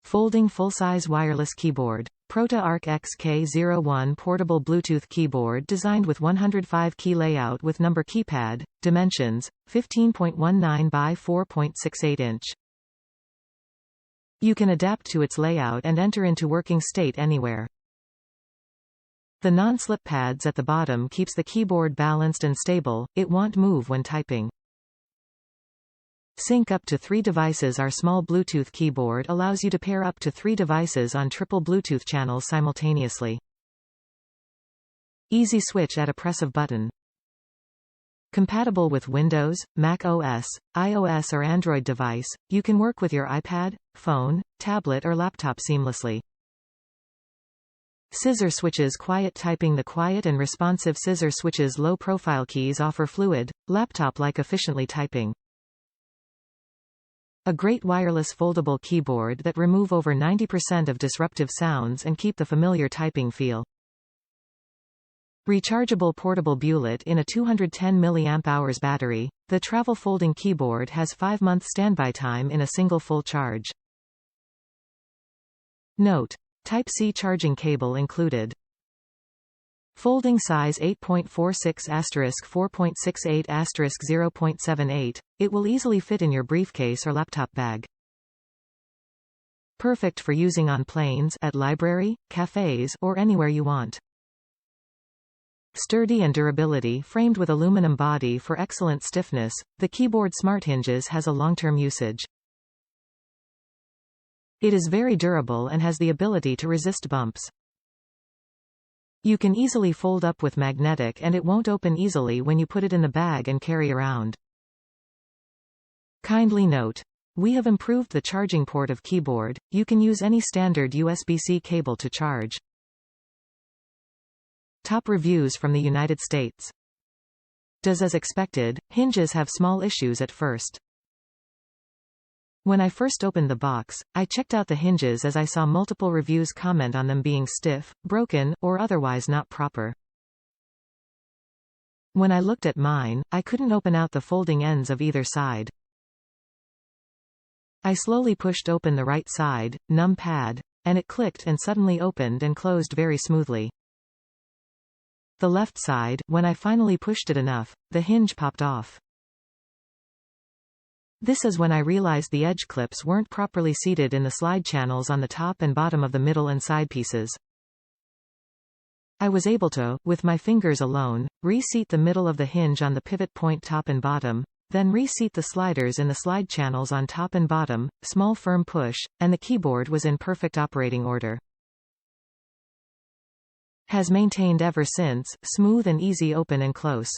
Folding full-size wireless keyboard. ProtoArc XK01 portable Bluetooth keyboard designed with 105 key layout with number keypad, dimensions, 15.19 by 4.68 inch. You can adapt to its layout and enter into working state anywhere. The non-slip pads at the bottom keeps the keyboard balanced and stable, it won't move when typing. Sync up to 3 devices. Our small Bluetooth keyboard allows you to pair up to 3 devices on triple Bluetooth channels simultaneously. Easy switch at a press of button. Compatible with Windows, Mac OS, iOS or Android device, you can work with your iPad, phone, tablet or laptop seamlessly. Scissor-Switches Quiet Typing. The quiet and responsive Scissor-Switches low-profile keys offer fluid, laptop-like efficiently typing. A great wireless foldable keyboard that remove over 90% of disruptive sounds and keep the familiar typing feel. Rechargeable portable bullet in a 210 mAh battery. The travel folding keyboard has 5-month standby time in a single full charge. Note: Type-C charging cable included. Folding size 8.46*4.68*0.78, it will easily fit in your briefcase or laptop bag. Perfect for using on planes, at library, cafes, or anywhere you want. Sturdy and durability. Framed with aluminum body for excellent stiffness, the keyboard smart hinges has a long-term usage. It is very durable and has the ability to resist bumps. You can easily fold up with magnetic and it won't open easily when you put it in the bag and carry around. Kindly note: we have improved the charging port of keyboard. You can use any standard USB-C cable to charge. Top reviews from the United States. Does as expected, hinges have small issues at first. When I first opened the box, I checked out the hinges as I saw multiple reviews comment on them being stiff, broken, or otherwise not proper. When I looked at mine, I couldn't open out the folding ends of either side. I slowly pushed open the right side, num-pad, and it clicked and suddenly opened and closed very smoothly. The left side, when I finally pushed it enough, the hinge popped off. This is when I realized the edge clips weren't properly seated in the slide channels on the top and bottom of the middle and side pieces. I was able to, with my fingers alone, reseat the middle of the hinge on the pivot point top and bottom, then reseat the sliders in the slide channels on top and bottom, small firm push, and the keyboard was in perfect operating order. Has maintained ever since, smooth and easy open and close.